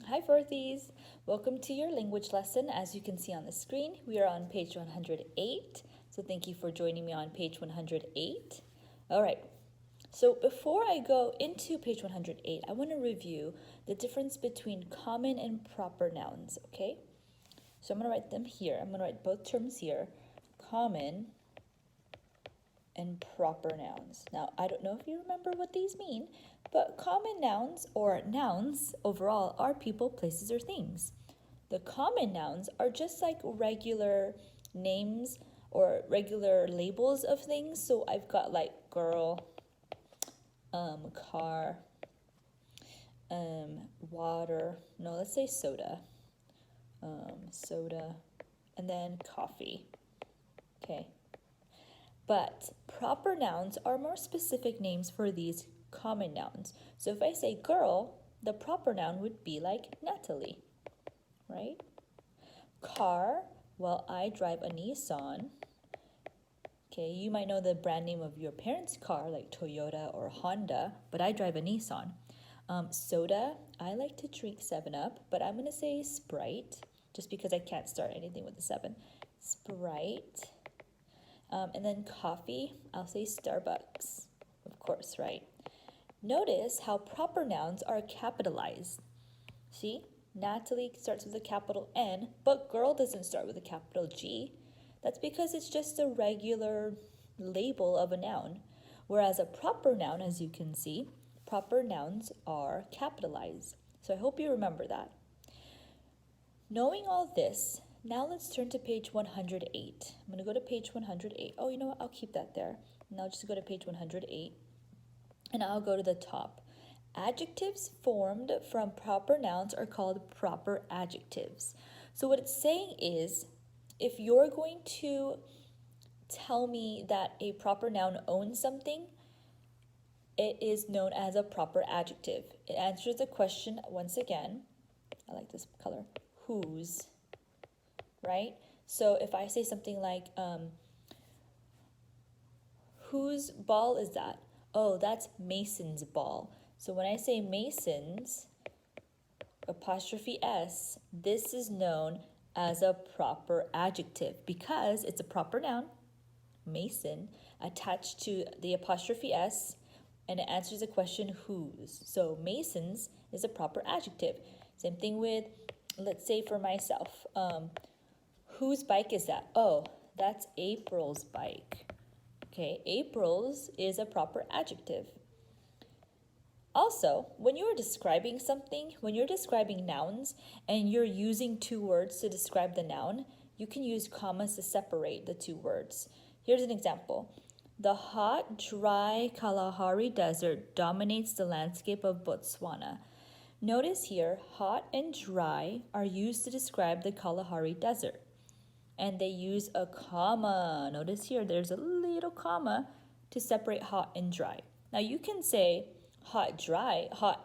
Hi fourthies! Welcome to your language lesson. As you can see on the screen, we are on page 108. So thank you for joining me on page 108. All right, so before I go into page 108, I want to review the difference between common and proper nouns, okay? So I'm going to write them here. I'm going to write both terms here, common and proper nouns. Now, I don't know if you remember what these mean, but common nouns, or nouns overall, are people, places, or things. The common nouns are just like regular names or regular labels of things. So I've got like girl, car, water, no, let's say soda, soda, and then coffee, okay? But proper nouns are more specific names for these common nouns. So if I say girl, the proper noun would be like Natalie, right? Car, well, I drive a Nissan. Okay, you might know the brand name of your parents' car, like Toyota or Honda, but I drive a Nissan. Soda, I like to drink 7-Up, but I'm going to say Sprite, just because I can't start anything with a 7. Sprite. And then coffee, I'll say Starbucks, of course, right? Notice how proper nouns are capitalized. See, Natalie starts with a capital N, but girl doesn't start with a capital G. That's because it's just a regular label of a noun. Whereas a proper noun, as you can see, proper nouns are capitalized. So I hope you remember that. Knowing all this, now let's turn to page 108. I'm going to go to page 108. Oh, you know what? I'll keep that there. And I'll just go to page 108. And I'll go to the top. Adjectives formed from proper nouns are called proper adjectives. So what it's saying is, if you're going to tell me that a proper noun owns something, it is known as a proper adjective. It answers the question once again. I like this color. Whose, right? So if I say something like, whose ball is that? Oh, that's Mason's ball. So when I say Mason's, apostrophe S, this is known as a proper adjective because it's a proper noun, Mason, attached to the apostrophe S, and it answers the question whose. So Mason's is a proper adjective. Same thing with, let's say for myself, whose bike is that? Oh, that's April's bike. Okay, April's is a proper adjective. Also, when you're describing something, when you're describing nouns and you're using two words to describe the noun, you can use commas to separate the two words. Here's an example. The hot, dry Kalahari Desert dominates the landscape of Botswana. Notice here, hot and dry are used to describe the Kalahari Desert. And they use a comma. Notice here, there's a little comma to separate hot and dry. Now you can say hot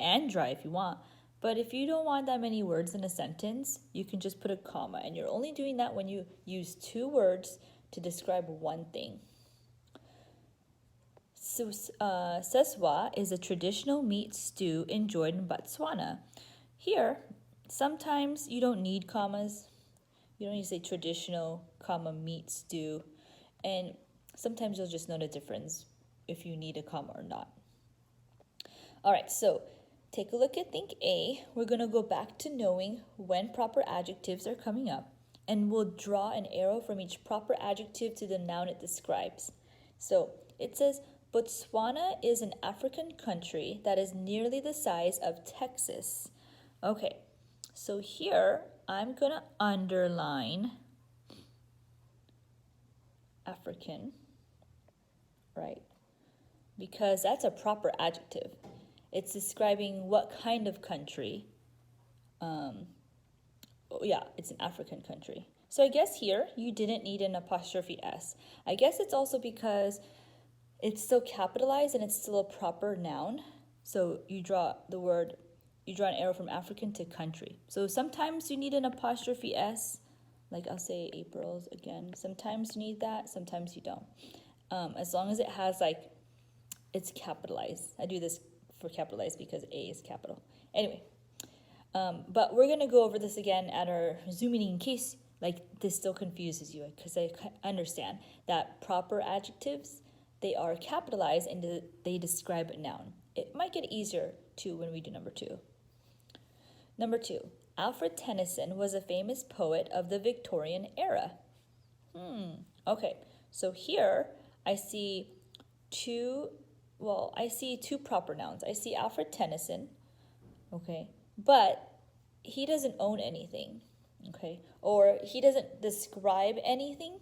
and dry if you want, but if you don't want that many words in a sentence, you can just put a comma, and you're only doing that when you use two words to describe one thing. So, seswa is a traditional meat stew enjoyed in Botswana. Here, sometimes you don't need commas. You don't need to say traditional, comma, meat stew. And sometimes you'll just know the difference if you need a comma or not. All right, so take a look at Think A. We're going to go back to knowing when proper adjectives are coming up, and we'll draw an arrow from each proper adjective to the noun it describes. So it says, Botswana is an African country that is nearly the size of Texas. Okay, so here I'm going to underline African, right? Because that's a proper adjective. It's describing what kind of country. It's an African country. So I guess here you didn't need an apostrophe S. I guess it's also because it's still capitalized and it's still a proper noun. So you draw an arrow from African to country. So sometimes you need an apostrophe S, like I'll say April's again. Sometimes you need that, sometimes you don't. As long as it has it's capitalized. I do this for capitalized because A is capital. Anyway, But we're going to go over this again at our Zoom meeting in case like this still confuses you, because I understand that proper adjectives, they are capitalized and they describe a noun. It might get easier too when we do number 2. Number 2, Alfred Tennyson was a famous poet of the Victorian era. Okay, so here I see two proper nouns. I see Alfred Tennyson, okay, but he doesn't own anything, okay, or he doesn't describe anything,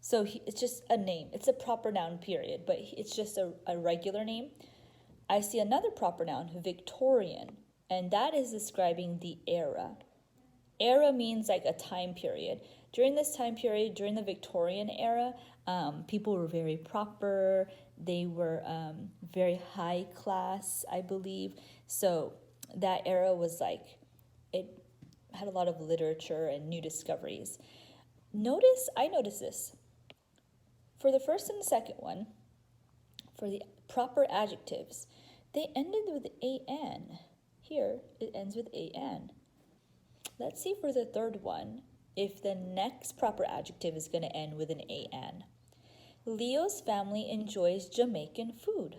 so it's just a name. It's a proper noun, period, but it's just a regular name. I see another proper noun, Victorian, and that is describing the era. Era means like a time period. During this time period, during the Victorian era, people were very proper. They were very high class, I believe. So that era was like, it had a lot of literature and new discoveries. I noticed this. For the first and the second one, for the proper adjectives, they ended with an. Here, it ends with an. Let's see for the third one if the next proper adjective is going to end with an an. Leo's family enjoys Jamaican food.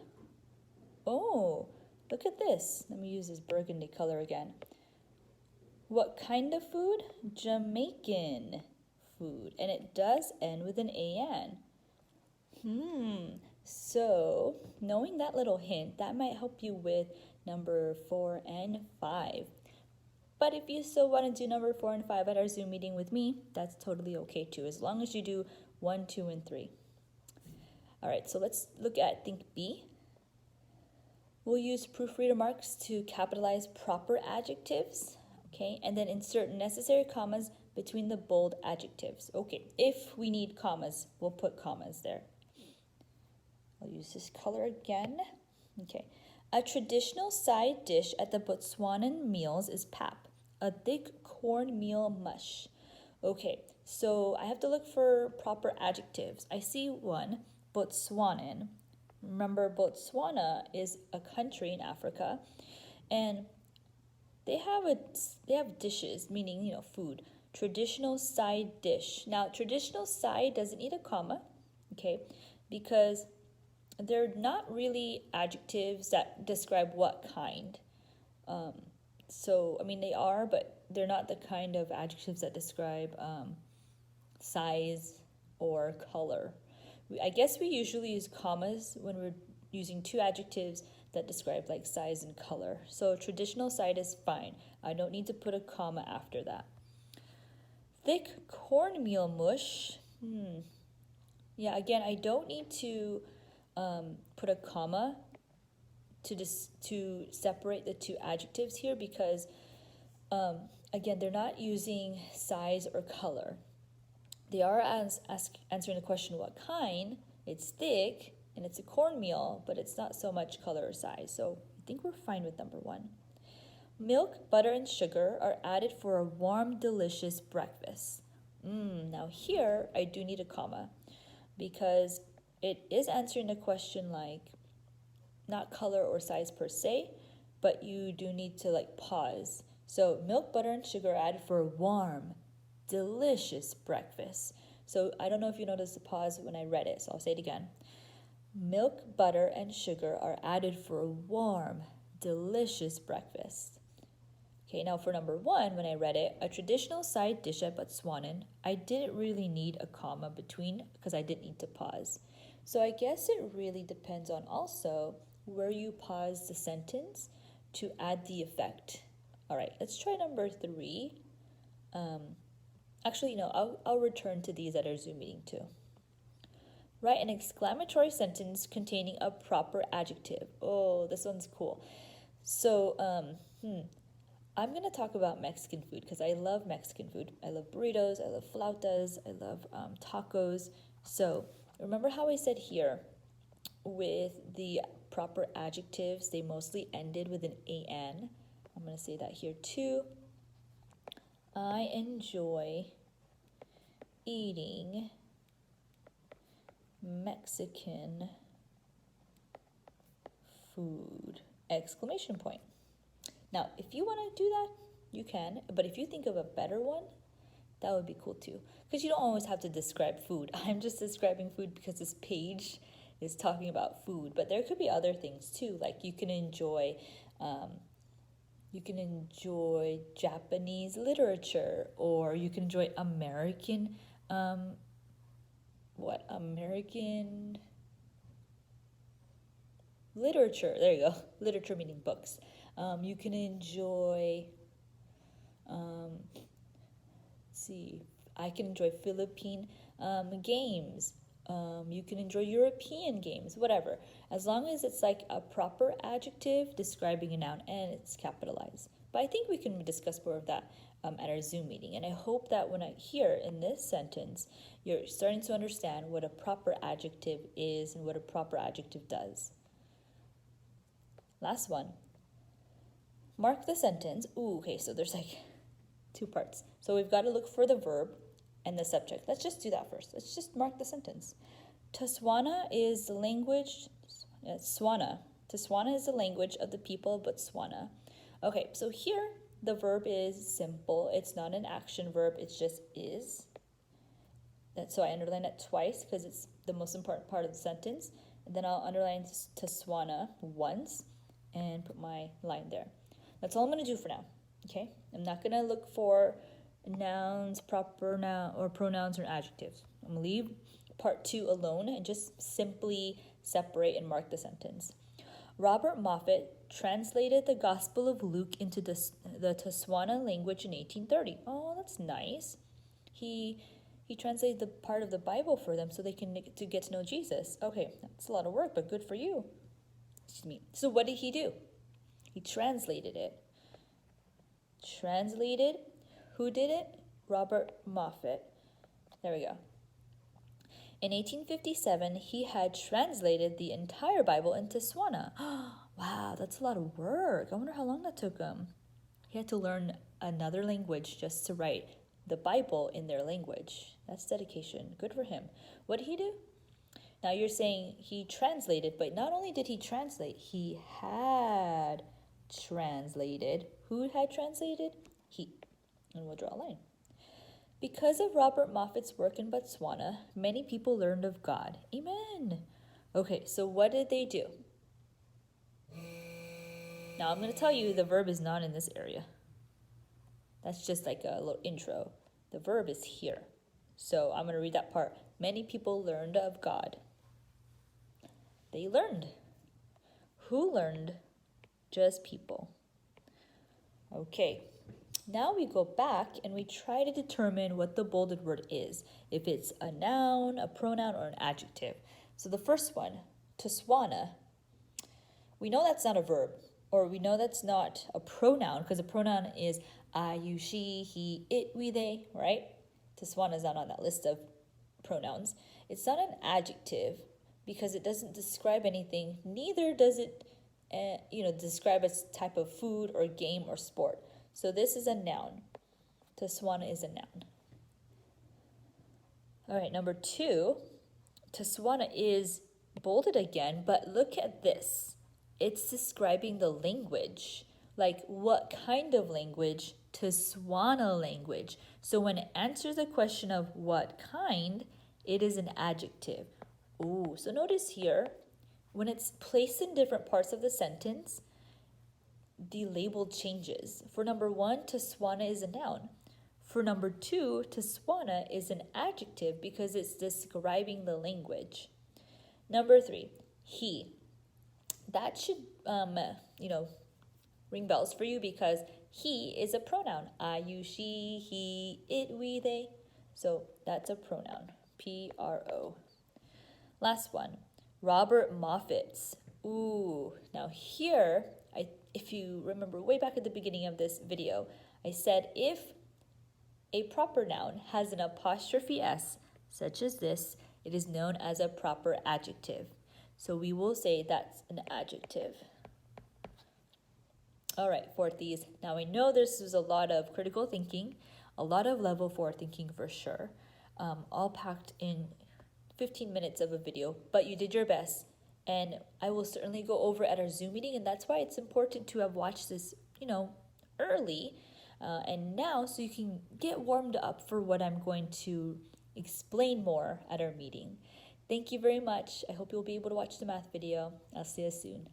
Oh, look at this. Let me use this burgundy color again. What kind of food? Jamaican food. And it does end with an an. So, knowing that little hint, that might help you with number 4 and 5. But if you still want to do number 4 and 5 at our Zoom meeting with me, that's totally okay too, as long as you do 1, 2, and 3. All right, so let's look at think B. We'll use proofreader marks to capitalize proper adjectives, okay, and then insert necessary commas between the bold adjectives. Okay, if we need commas, we'll put commas there. I'll use this color again. Okay. A traditional side dish at the Botswanan meals is pap, a thick cornmeal mush. Okay, so I have to look for proper adjectives. I see one, Botswanan. Remember, Botswana is a country in Africa, and they have dishes, meaning, food. Traditional side dish. Now, traditional side doesn't need a comma, okay, because they're not really adjectives that describe what kind. They are, but they're not the kind of adjectives that describe size or color. I guess we usually use commas when we're using two adjectives that describe like size and color. So traditional side is fine. I don't need to put a comma after that. Thick cornmeal mush. Yeah, again, I don't need to put a comma to separate the two adjectives here because, again, they're not using size or color. They are answering the question what kind. It's thick and it's a cornmeal, but it's not so much color or size. So I think we're fine with number 1. Milk, butter, and sugar are added for a warm, delicious breakfast. Now here I do need a comma because it is answering a question like not color or size per se, but you do need to like pause. So milk, butter, and sugar are added for a warm, delicious breakfast. So I don't know if you noticed the pause when I read it, so I'll say it again. Milk, butter, and sugar are added for a warm, delicious breakfast. Okay, now for number 1, when I read it, a traditional side dish at Botswanan, I didn't really need a comma between because I didn't need to pause. So I guess it really depends on also where you pause the sentence to add the effect. All right, let's try number 3. I'll return to these at our Zoom meeting too. Write an exclamatory sentence containing a proper adjective. Oh, this one's cool. So, I'm going to talk about Mexican food because I love Mexican food. I love burritos, I love flautas, I love tacos. So, remember how I said here with the proper adjectives, they mostly ended with an an. I'm going to say that here too. I enjoy eating Mexican food! Exclamation point. Now, if you want to do that, You can, but if you think of a better one, that would be cool too. Because you don't always have to describe food. I'm just describing food because this page is talking about food, but there could be other things too. Like you can enjoy Japanese literature, or you can enjoy American American literature. There you go. Literature meaning books. You can enjoy I can enjoy Philippine games. You can enjoy European games, whatever. As long as it's like a proper adjective describing a noun and it's capitalized. But I think we can discuss more of that at our Zoom meeting. And I hope that when I hear in this sentence, you're starting to understand what a proper adjective is and what a proper adjective does. Last one. Mark the sentence. Ooh, okay, so there's like 2 parts. So we've got to look for the verb and the subject. Let's just do that first. Let's just mark the sentence. Tswana is the language. Tswana is the language of the people of Botswana. Okay, so here the verb is simple. It's not an action verb. It's just is. So I underline it twice because it's the most important part of the sentence. And then I'll underline Tswana once and put my line there. That's all I'm going to do for now. Okay, I'm not going to look for nouns, proper noun, or pronouns or adjectives. I'm going to leave part 2 alone and just simply separate and mark the sentence. Robert Moffat translated the Gospel of Luke into the Tswana language in 1830. Oh, that's nice. He translated the part of the Bible for them so they can get to know Jesus. Okay, that's a lot of work, but good for you. Excuse me. So what did he do? He translated it. Translated. Who did it? Robert Moffat. There we go. In 1857, he had translated the entire Bible into Tswana. Wow, that's a lot of work. I wonder how long that took him. He had to learn another language just to write the Bible in their language. That's dedication. Good for him. What did he do? Now you're saying he translated, but not only did he translate, he had translated. Who had translated? He. And we'll draw a line. Because of Robert Moffat's work in Botswana, many people learned of God. Amen. Okay, so what did they do? Now I'm going to tell you the verb is not in this area. That's just like a little intro. The verb is here. So I'm going to read that part. Many people learned of God. They learned. Who learned? Just people. Okay. Now we go back and we try to determine what the bolded word is. If it's a noun, a pronoun, or an adjective. So the first one, Tswana, we know that's not a verb. Or we know that's not a pronoun because a pronoun is I, you, she, he, it, we, they, right? Tswana is not on that list of pronouns. It's not an adjective because it doesn't describe anything. Neither does it describe a type of food or game or sport. So this is a noun. Tswana is a noun. All right, number 2, Tswana is bolded again, but look at this. It's describing the language. Like what kind of language? Tswana language. So when it answers the question of what kind, it is an adjective. Ooh, so notice here, when it's placed in different parts of the sentence, the label changes. For number 1, Tswana is a noun. For number 2, Tswana is an adjective because it's describing the language. Number 3, he. That should, ring bells for you because he is a pronoun. I, you, she, he, it, we, they. So that's a pronoun. P-R-O. Last one, Robert Moffat's. Ooh, now here, if you remember way back at the beginning of this video, I said if a proper noun has an apostrophe S, such as this, it is known as a proper adjective. So we will say that's an adjective. All right, fourthies. Now I know this is a lot of critical thinking, a lot of level 4 thinking for sure, all packed in 15 minutes of a video, but you did your best. And I will certainly go over at our Zoom meeting, and that's why it's important to have watched this, early, And now, so you can get warmed up for what I'm going to explain more at our meeting. Thank you very much. I hope you'll be able to watch the math video. I'll see you soon.